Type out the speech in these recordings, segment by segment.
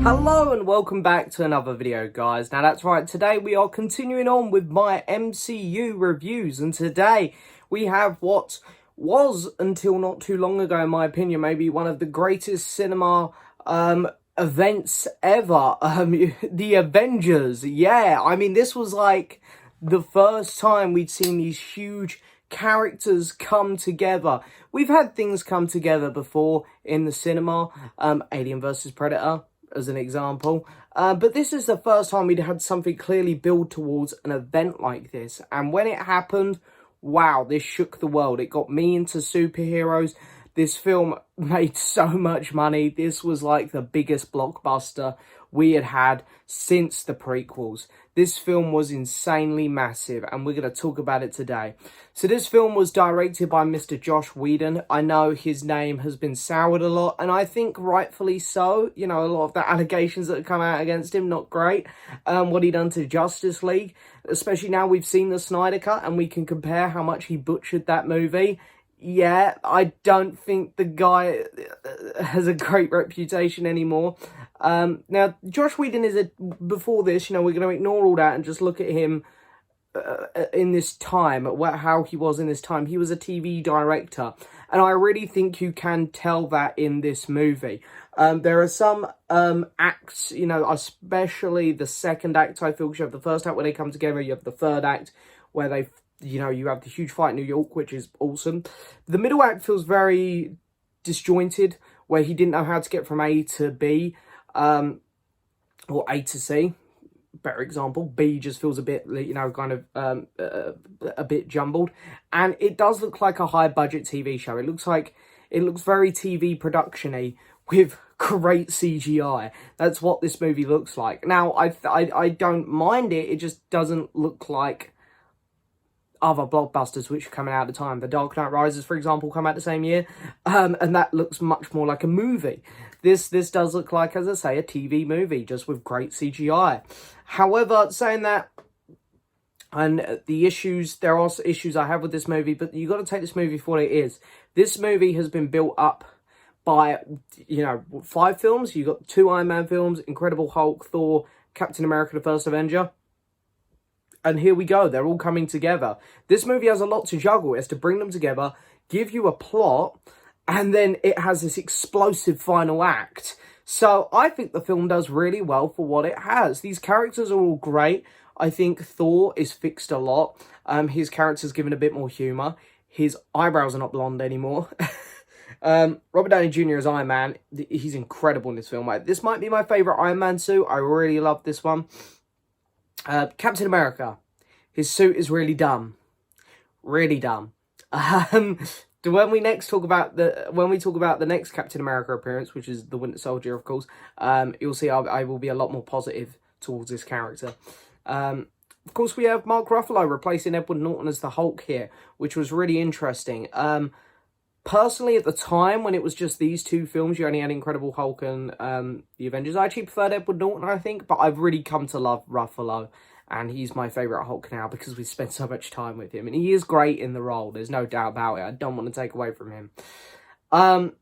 Hello and welcome back to another video, guys. Now that's right, today we are continuing on with my MCU reviews, and today we have what was, until not too long ago in my opinion, maybe one of the greatest cinema events ever, the Avengers. Yeah, I mean, this was like the first time we'd seen these huge characters come together. We've had things come together before in the cinema, Alien vs Predator as an example, but this is the first time we'd had something clearly build towards an event like this, and when it happened, wow, this shook the world. It got me into superheroes. This film made so much money. This was like the biggest blockbuster we had had since the prequels. This film was insanely massive, and we're going to talk about it today. So this film was directed by Mr. Joss Whedon. I know his name has been soured a lot, and I think rightfully so. You know, a lot of the allegations that have come out against him, not great. What he done to Justice League, especially now we've seen the Snyder Cut, and we can compare how much he butchered that movie. Yeah, I don't think the guy has a great reputation anymore. Now, Joss Whedon is before this, you know, we're going to ignore all that and just look at him in this time, how he was in this time. He was a TV director, and I really think you can tell that in this movie. There are some acts, you know, especially the second act, I feel, because you have the first act where they come together, you have the third act where they, you know, you have the huge fight in New York, which is awesome. The middle act feels very disjointed, where he didn't know how to get from A to B, or A to C. Better example, B just feels a bit, you know, kind of a bit jumbled. And it does look like a high-budget TV show. It looks very TV production-y with great CGI. That's what this movie looks like. Now, I don't mind it. It just doesn't look like other blockbusters which are coming out at the time. The Dark Knight Rises, for example, come out the same year, and that looks much more like a movie. This does look like, as I say, a TV movie, just with great CGI. However, saying that, and the issues, there are issues I have with this movie, but you got to take this movie for what it is. This movie has been built up by, you know, 5 films. You got 2 Iron Man films, Incredible Hulk, Thor, Captain America, the First Avenger. And here we go, they're all coming together. This movie has a lot to juggle. It has to bring them together, give you a plot, and then it has this explosive final act. So I think the film does really well for what it has. These characters are all great. I think Thor is fixed a lot. His character's given a bit more humour. His eyebrows are not blonde anymore. Robert Downey Jr. as Iron Man, he's incredible in this film. This might be my favourite Iron Man suit. I really love this one. Captain America, his suit is really dumb. Really dumb. When we talk about the next Captain America appearance, which is the Winter Soldier, of course, you'll see I will be a lot more positive towards this character. Of course, we have Mark Ruffalo replacing Edward Norton as the Hulk here, which was really interesting. Personally, at the time, when it was just these 2 films, you only had Incredible Hulk and The Avengers, I actually preferred Edward Norton, I think, but I've really come to love Ruffalo, and he's my favourite Hulk now because we've spent so much time with him, and he is great in the role, there's no doubt about it. I don't want to take away from him. And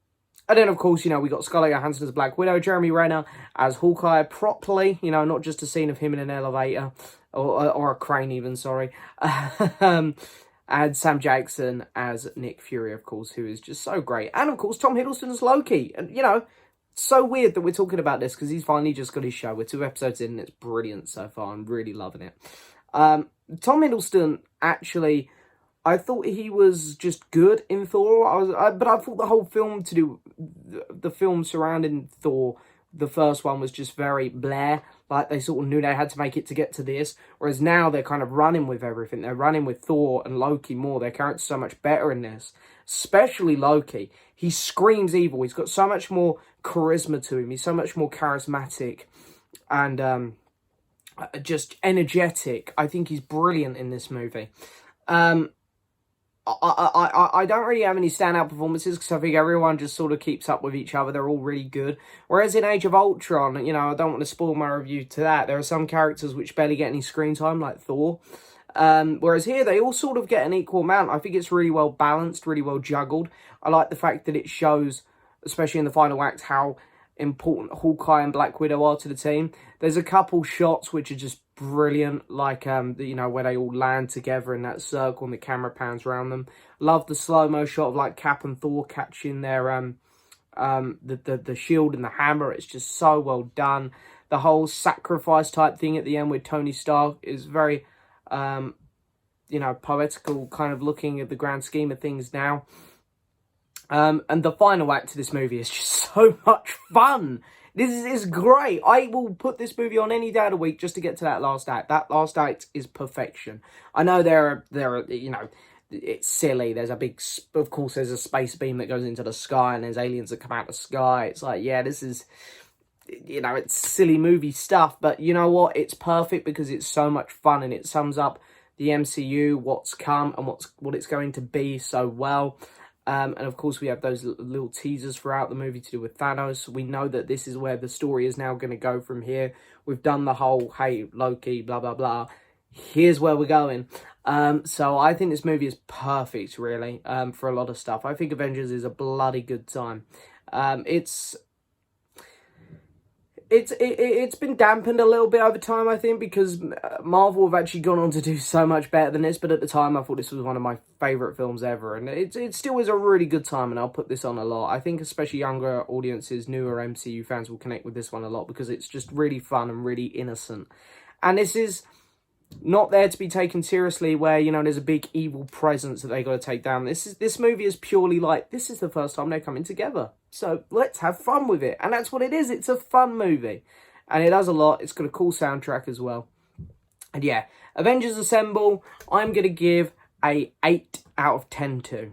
then, of course, you know, we got Scarlett Johansson as Black Widow, Jeremy Renner as Hawkeye properly, you know, not just a scene of him in an elevator, or a crane even, sorry. And Sam Jackson as Nick Fury, of course, who is just so great. And, of course, Tom Hiddleston as Loki. And, you know, it's so weird that we're talking about this because he's finally just got his show. We're 2 episodes in and it's brilliant so far. I'm really loving it. Tom Hiddleston, actually, I thought he was just good in Thor. But I thought the whole film the film surrounding Thor, the first one, was just very blah. Like, they sort of knew they had to make it to get to this. Whereas now they're kind of running with everything. They're running with Thor and Loki more. Their character's so much better in this. Especially Loki. He screams evil. He's got so much more charisma to him. He's so much more charismatic. And just energetic. I think he's brilliant in this movie. I don't really have any standout performances because I think everyone just sort of keeps up with each other. They're all really good. Whereas in Age of Ultron, you know, I don't want to spoil my review to that. There are some characters which barely get any screen time, like Thor. Whereas here, they all sort of get an equal amount. I think it's really well balanced, really well juggled. I like the fact that it shows, especially in the final act, how important Hawkeye and Black Widow are to the team. There's a couple shots which are just brilliant, like you know, where they all land together in that circle and the camera pans around them. Love the slow-mo shot of like Cap and Thor catching their the shield and the hammer. It's just so well done. The whole sacrifice type thing at the end with Tony Stark is very you know, poetical kind of looking at the grand scheme of things now. And the final act of this movie is just so much fun. This is great. I will put this movie on any day of the week just to get to that last act. That last act is perfection. I know there are you know, it's silly. There's a big, of course, there's a space beam that goes into the sky and there's aliens that come out of the sky. It's like, yeah, this is, you know, it's silly movie stuff. But you know what? It's perfect because it's so much fun and it sums up the MCU, what's come and what it's going to be so well. And of course, we have those little teasers throughout the movie to do with Thanos. We know that this is where the story is now going to go from here. We've done the whole, hey, Loki, blah, blah, blah. Here's where we're going. So I think this movie is perfect, really, for a lot of stuff. I think Avengers is a bloody good time. It's been dampened a little bit over time, I think, because Marvel have actually gone on to do so much better than this. But at the time, I thought this was one of my favourite films ever. And it still is a really good time, and I'll put this on a lot. I think especially younger audiences, newer MCU fans will connect with this one a lot because it's just really fun and really innocent. And this is not there to be taken seriously where, you know, there's a big evil presence that they got to take down. This movie is purely like, this is the first time they're coming together. So let's have fun with it. And that's what it is. It's a fun movie. And it does a lot. It's got a cool soundtrack as well. And yeah, Avengers Assemble, I'm going to give a 8 out of 10 to.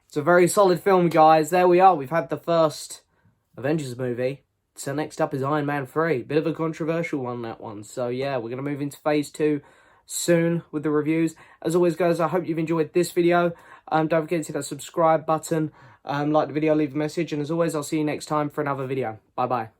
It's a very solid film, guys. There we are. We've had the first Avengers movie. So next up is Iron Man 3. Bit of a controversial one, that one. So yeah, we're going to move into phase 2 soon with the reviews. As always, guys, I hope you've enjoyed this video. Don't forget to hit that subscribe button. Like the video, leave a message. And as always, I'll see you next time for another video. Bye-bye.